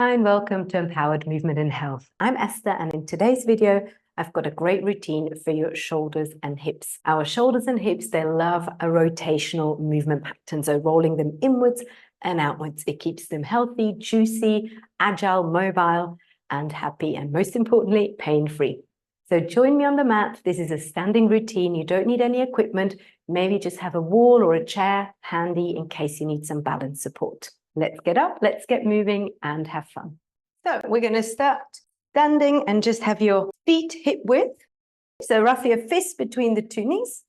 Hi, and welcome to Empowered Movement and Health. I'm Esther, and in today's video, I've got a great routine for your shoulders and hips. Our shoulders and hips, they love a rotational movement pattern, so rolling them inwards and outwards. It keeps them healthy, juicy, agile, mobile, and happy, and most importantly, pain-free. So join me on the mat. This is a standing routine. You don't need any equipment. Maybe just have a wall or a chair handy in case you need some balance support. Let's get up, let's get moving and have fun. So we're going to start standing and just have your feet hip width. So roughly a fist between the two knees.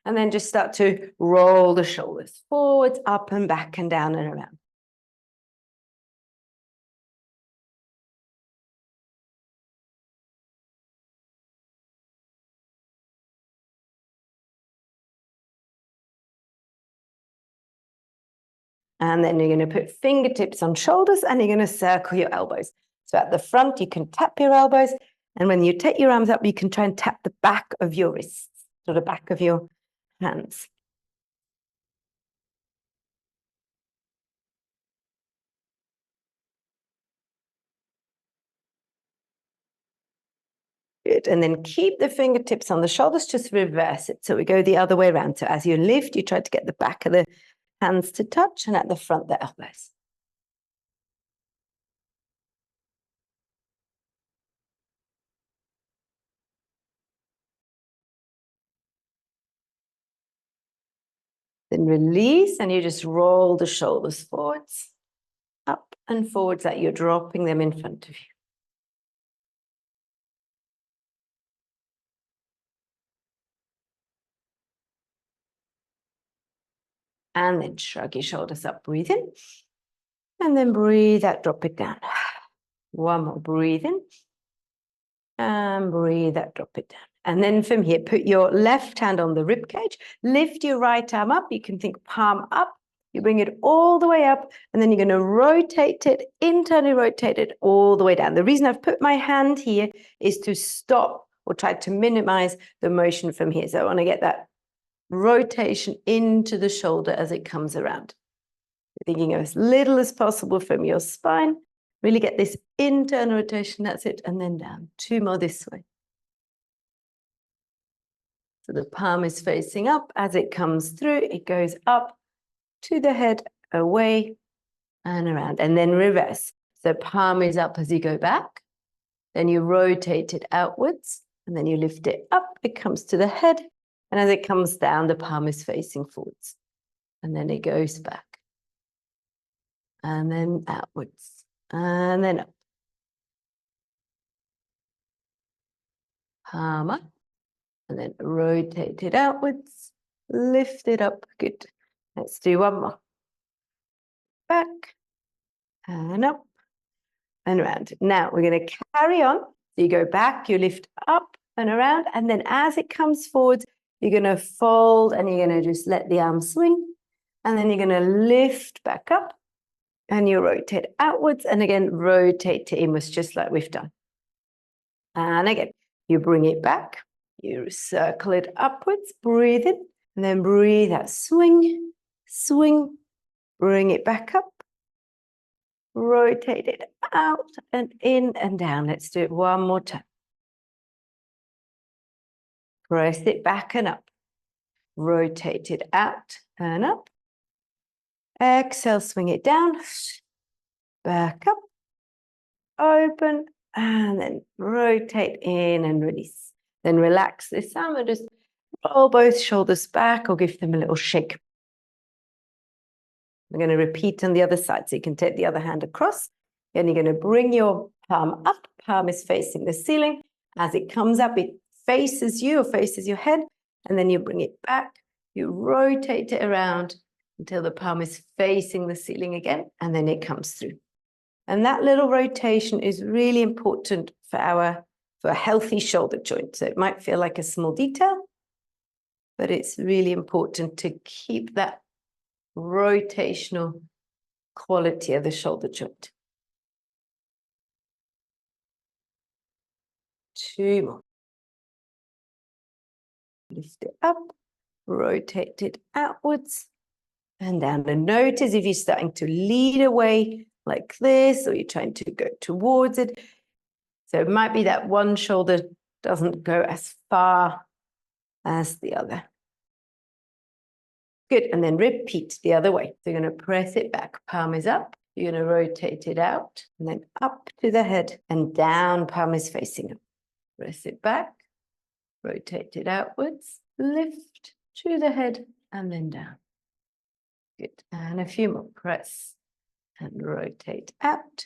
And then just start to roll the shoulders forwards, up and back and down and around. And then you're going to put fingertips on shoulders and you're going to circle your elbows. So at the front, you can tap your elbows. And when you take your arms up, you can try and tap the back of your wrists, or the back of your hands. Good. And then keep the fingertips on the shoulders, just reverse it. So we go the other way around. So as you lift, you try to get the back of the hands to touch and at the front, the elbows. Then release and you just roll the shoulders forwards, up and forwards, that you're dropping them in front of you. And then shrug your shoulders up, breathe in. And then breathe out, drop it down. One more, breathe in. And breathe out, drop it down. And then from here, put your left hand on the rib cage, lift your right arm up. You can think palm up. You bring it all the way up, and then you're going to rotate it, internally rotate it all the way down. The reason I've put my hand here is to stop or try to minimize the motion from here. So I want to get that rotation into the shoulder as it comes around. You're thinking of as little as possible from your spine. Really get this internal rotation, that's it, and then down. Two more this way. So the palm is facing up. As it comes through, it goes up to the head, away and around, and then reverse. So palm is up as you go back. Then you rotate it outwards, and then you lift it up. It comes to the head, and as it comes down, the palm is facing forwards. And then it goes back. And then outwards, and then up. Palm up, and then rotate it outwards, lift it up. Good. Let's do one more. Back, and up, and around. Now we're going to carry on. So you go back, you lift up and around, and then as it comes forward, you're going to fold and you're going to just let the arm swing, and then you're going to lift back up and you rotate outwards, and again rotate to inwards, just like we've done. And again, you bring it back, you circle it upwards, breathe in, and then breathe out, swing, swing, bring it back up, rotate it out and in and down. Let's do it one more time. Press it back and up. Rotate it out and up. Exhale, swing it down. Back up. Open. And then rotate in and release. Then relax this arm and just roll both shoulders back or give them a little shake. We're going to repeat on the other side. So you can take the other hand across. And you're going to bring your palm up. Palm is facing the ceiling. As it comes up, it faces you or faces your head. And then you bring it back. You rotate it around until the palm is facing the ceiling again. And then it comes through. And that little rotation is really important for a healthy shoulder joint. So it might feel like a small detail, but it's really important to keep that rotational quality of the shoulder joint. Two more. Lift it up, rotate it outwards and down. And notice if you're starting to lead away like this, or you're trying to go towards it. So it might be that one shoulder doesn't go as far as the other. Good, and then repeat the other way. So you're going to press it back, palm is up. You're going to rotate it out, and then up to the head, and down, palm is facing up. Press it back, rotate it outwards, lift to the head, and then down. Good, and a few more. Press and rotate out,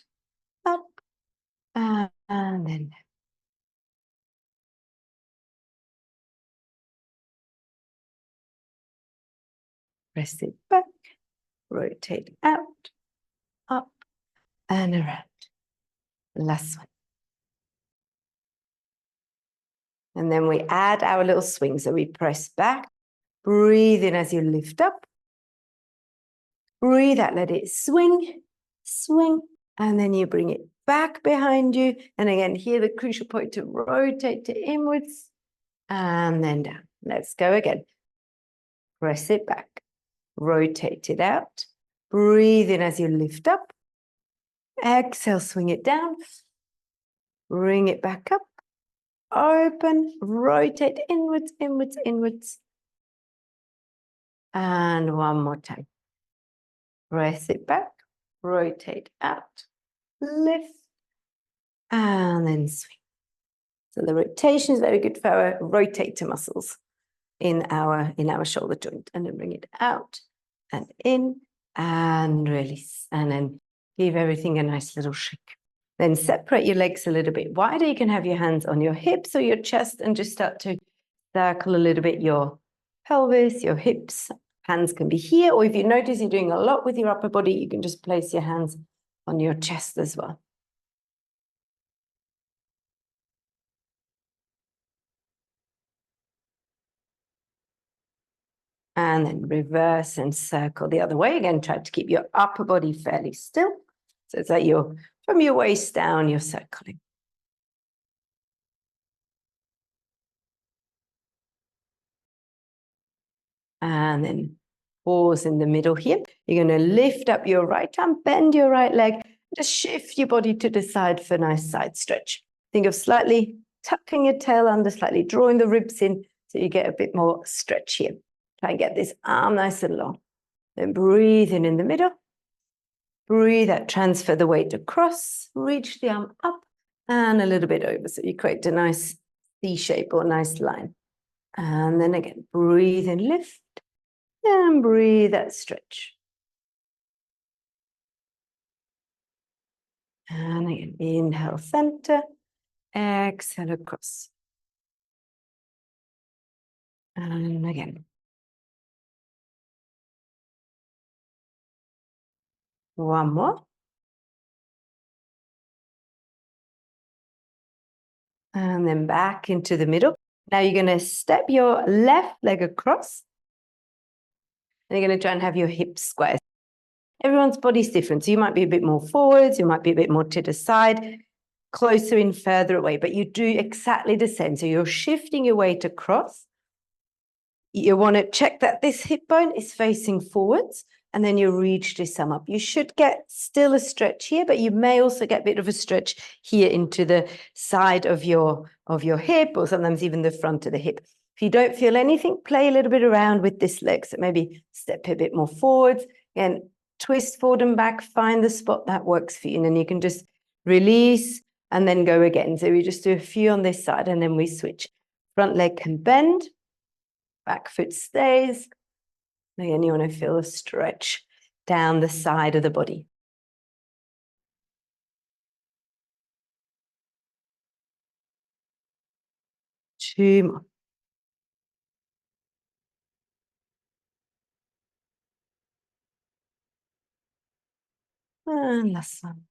up, and then down. Press it back, rotate out, up, and around. Last one. And then we add our little swing. So we press back, breathe in as you lift up, breathe out, let it swing, swing, and then you bring it back behind you. And again, here the crucial point to rotate to inwards and then down. Let's go again. Press it back, rotate it out, breathe in as you lift up, exhale, swing it down, bring it back up, open, rotate inwards, inwards, inwards. And one more time. Press it back, rotate out, lift, and then swing. So the rotation is very good for our rotator muscles in our shoulder joint. And then bring it out and in and release. And then give everything a nice little shake. Then separate your legs a little bit wider. You can have your hands on your hips or your chest and just start to circle a little bit your pelvis, your hips. Hands can be here, or if you notice you're doing a lot with your upper body, you can just place your hands on your chest as well. And then reverse and circle the other way. Again, try to keep your upper body fairly still. So it's like you're, from your waist down, you're circling. And then pause in the middle here. You're going to lift up your right arm, bend your right leg, just shift your body to the side for a nice side stretch. Think of slightly tucking your tail under, slightly drawing the ribs in so you get a bit more stretch here. Try and get this arm nice and long. Then breathe in the middle. Breathe out, transfer the weight across, reach the arm up and a little bit over. So you create a nice C shape or nice line. And then again, breathe in, lift. And breathe out, stretch. And again, inhale, center. Exhale, across. And again. One more. And then back into the middle. Now you're going to step your left leg across. And you're going to try and have your hips square. Everyone's body's different. So you might be a bit more forwards, you might be a bit more to the side, closer in, further away, but you do exactly the same. So you're shifting your weight across. You want to check that this hip bone is facing forwards, and then you reach this arm up. You should get still a stretch here, but you may also get a bit of a stretch here into the side of your hip, or sometimes even the front of the hip. If you don't feel anything, play a little bit around with this leg. So maybe step a bit more forwards and twist forward and back, find the spot that works for you. And then you can just release and then go again. So we just do a few on this side and then we switch. Front leg can bend, back foot stays. Again, you want to feel a stretch down the side of the body. Two more. And last one.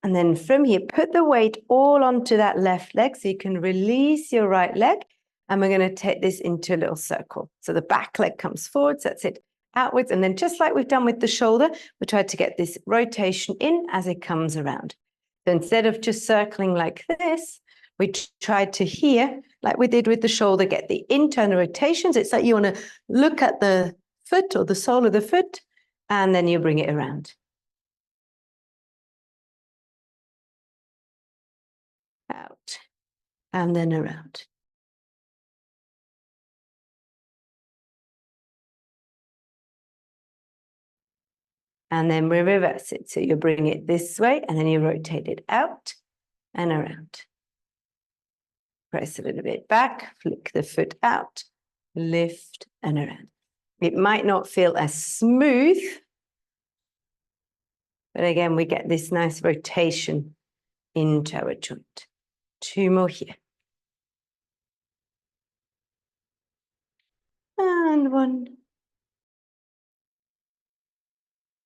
And then from here, put the weight all onto that left leg so you can release your right leg. And we're going to take this into a little circle. So the back leg comes forwards, that's it, outwards. And then just like we've done with the shoulder, we try to get this rotation in as it comes around. So instead of just circling like this, we tried to here, like we did with the shoulder, get the internal rotations. It's like you want to look at the foot or the sole of the foot And then you bring it around. Out. And then around. And then we reverse it. So you bring it this way and then you rotate it out and around. Press a little bit back, flick the foot out, lift and around. It might not feel as smooth, but again, we get this nice rotation into our joint. 2 more here. And 1.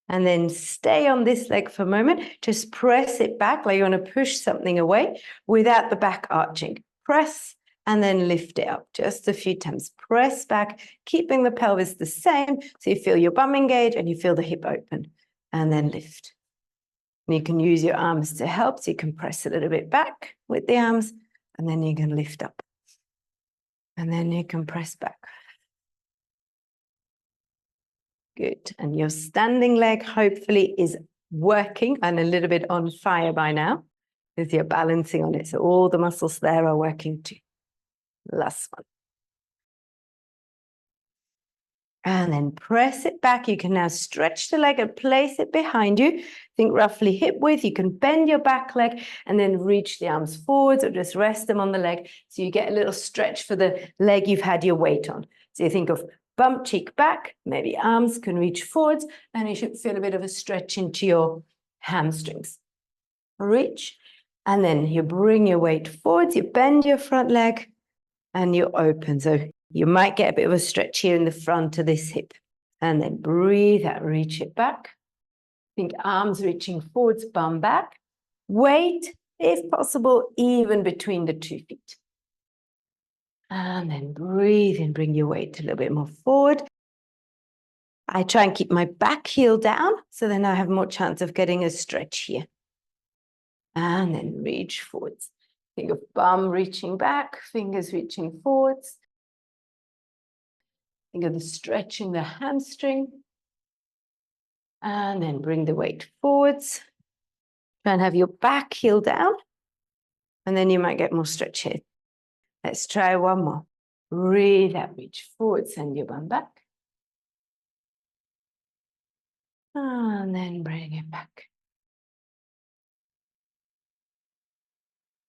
And then stay on this leg for a moment. Just press it back like you want to push something away without the back arching. Press and then lift it up just a few times. Press back, keeping the pelvis the same so you feel your bum engage and you feel the hip open. And then lift. And you can use your arms to help. So you can press a little bit back with the arms and then you can lift up. And then you can press back. Good. And your standing leg hopefully is working and a little bit on fire by now because you're balancing on it. So all the muscles there are working too. Last one. And then press it back. You can now stretch the leg and place it behind you. Think roughly hip width. You can bend your back leg and then reach the arms forwards or just rest them on the leg. So you get a little stretch for the leg you've had your weight on. So you think of bump cheek back, maybe arms can reach forwards, and you should feel a bit of a stretch into your hamstrings. Reach, and then you bring your weight forwards, you bend your front leg, and you open. So you might get a bit of a stretch here in the front of this hip. And then breathe out, reach it back. Think arms reaching forwards, bum back. Weight, if possible, even between the 2 feet. And then breathe in, bring your weight a little bit more forward. I try and keep my back heel down, so then I have more chance of getting a stretch here. And then reach forwards. Think of bum reaching back, fingers reaching forwards. Think of the stretch in the hamstring. And then bring the weight forwards. Try and have your back heel down. And then you might get more stretch here. Let's try one more. Breathe out, reach forward, send your bum back. And then bring it back.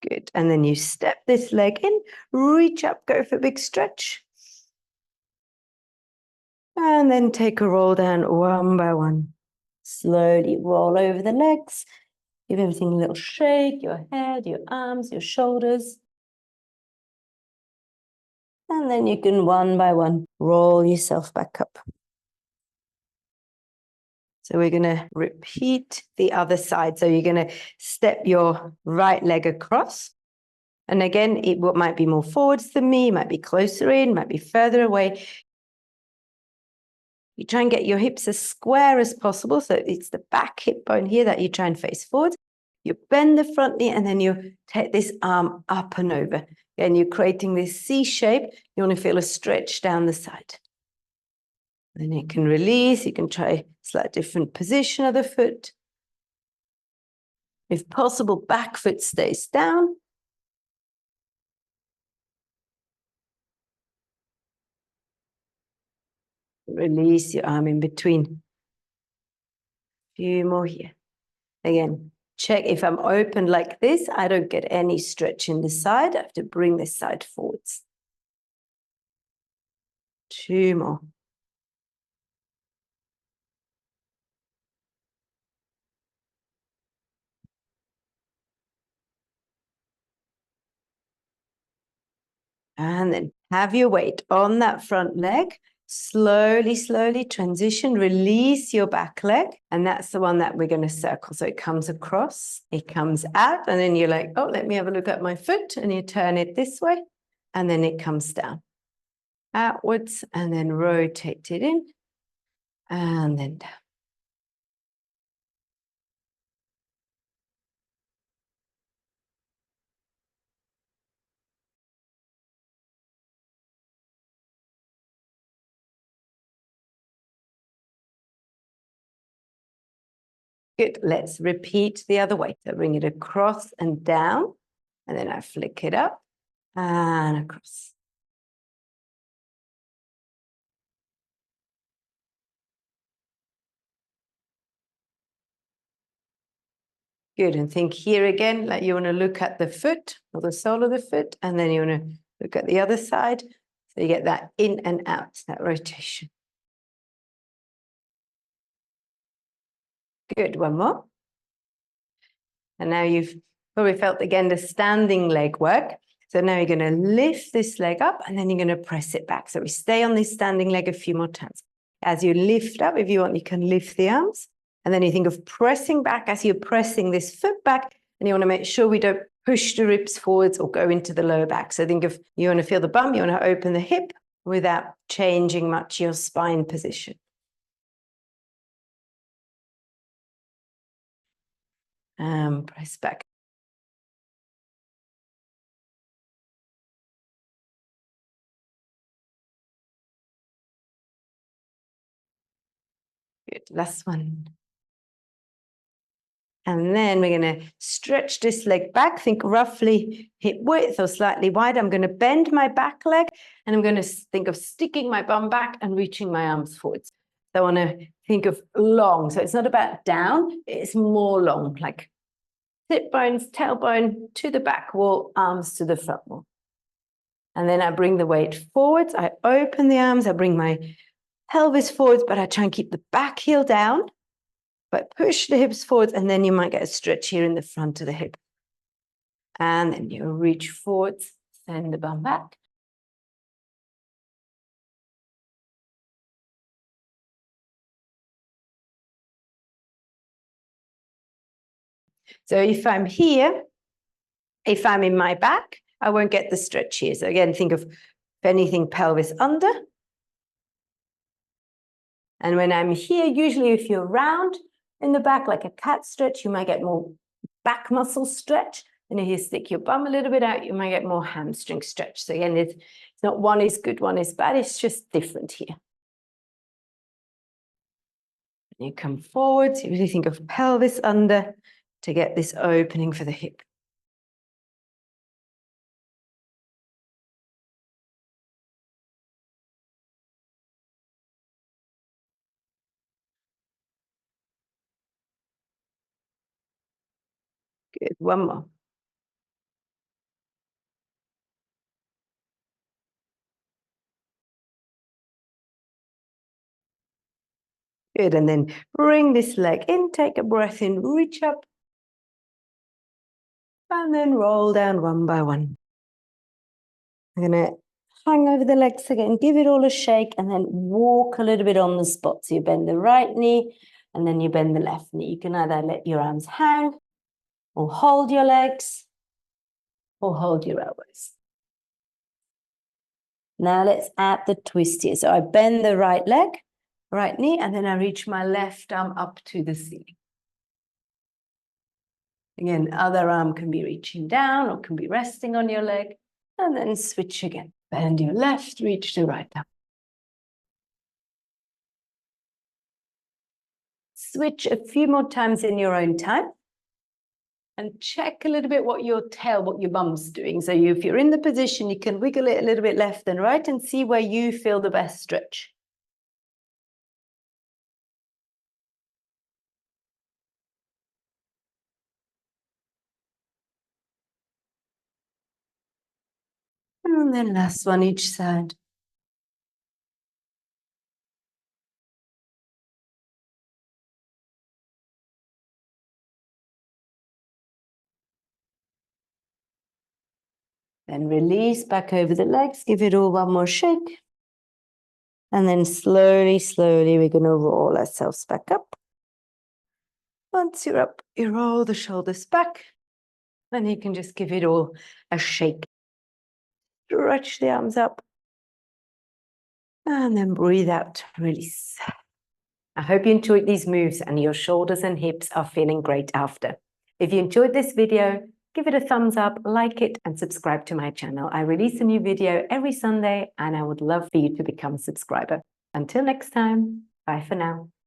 Good. And then you step this leg in, reach up, go for a big stretch. And then take a roll down one by one. Slowly roll over the legs. Give everything a little shake, your head, your arms, your shoulders. And then you can one by one roll yourself back up. So we're going to repeat the other side. So you're going to step your right leg across. And again, it might be more forwards than me, might be closer in, might be further away. You try and get your hips as square as possible. So it's the back hip bone here that you try and face forward. You bend the front knee and then you take this arm up and over. And you're creating this C shape. You want to feel a stretch down the side. Then you can release. You can try a slightly different position of the foot. If possible, back foot stays down. Release your arm in between. Few more here. Again, check if I'm open like this, I don't get any stretch in the side. I have to bring this side forwards. 2 more. And then have your weight on that front leg. Slowly, slowly transition, release your back leg. And that's the one that we're going to circle. So it comes across, it comes out, and then you're like, oh, let me have a look at my foot. And you turn it this way, and then it comes down. Outwards, and then rotate it in, and then down. Good. Let's repeat the other way. So bring it across and down, and then I flick it up and across. Good. And think here again, like you want to look at the foot or the sole of the foot, and then you want to look at the other side. So you get that in and out, that rotation. Good. One more. And now you've probably felt again the standing leg work. So now you're going to lift this leg up and then you're going to press it back. So we stay on this standing leg a few more times. As you lift up, if you want, you can lift the arms. And then you think of pressing back as you're pressing this foot back. And you want to make sure we don't push the ribs forwards or go into the lower back. So think of, you want to feel the bum, you want to open the hip without changing much your spine position. Press back. Good. Last one. And then we're going to stretch this leg back. Think roughly hip width or slightly wide. I'm going to bend my back leg and I'm going to think of sticking my bum back and reaching my arms forwards. So I want to think of long. So it's not about down, it's more long, like sit bones, tailbone to the back wall, arms to the front wall. And then I bring the weight forwards. I open the arms. I bring my pelvis forwards, but I try and keep the back heel down. But push the hips forwards, and then you might get a stretch here in the front of the hip. And then you reach forwards, send the bum back. So if I'm here, if I'm in my back, I won't get the stretch here. So again, think of, if anything, pelvis under. And when I'm here, usually if you're round in the back, like a cat stretch, you might get more back muscle stretch. And if you stick your bum a little bit out, you might get more hamstring stretch. So again, it's not one is good, one is bad. It's just different here. You come forwards, you really think of pelvis under to get this opening for the hip. Good, one more. Good, and then bring this leg in, take a breath in, reach up, and then roll down one by one. I'm going to hang over the legs again, give it all a shake, and then walk a little bit on the spot. So you bend the right knee, and then you bend the left knee. You can either let your arms hang, or hold your legs, or hold your elbows. Now let's add the twist here. So I bend the right leg, right knee, and then I reach my left arm up to the ceiling. Again, other arm can be reaching down or can be resting on your leg, and then switch again. Bend your left, reach the right arm. Switch a few more times in your own time. And check a little bit what your tail, what your bum's doing. So if you're in the position, you can wiggle it a little bit left and right and see where you feel the best stretch. And then last one each side. Then release back over the legs, give it all one more shake. And then slowly, slowly, we're going to roll ourselves back up. Once you're up, you roll the shoulders back. Then you can just give it all a shake. Stretch the arms up. And then breathe out, release. I hope you enjoyed these moves and your shoulders and hips are feeling great after. If you enjoyed this video, give it a thumbs up, like it, and subscribe to my channel. I release a new video every Sunday, and I would love for you to become a subscriber. Until next time, bye for now.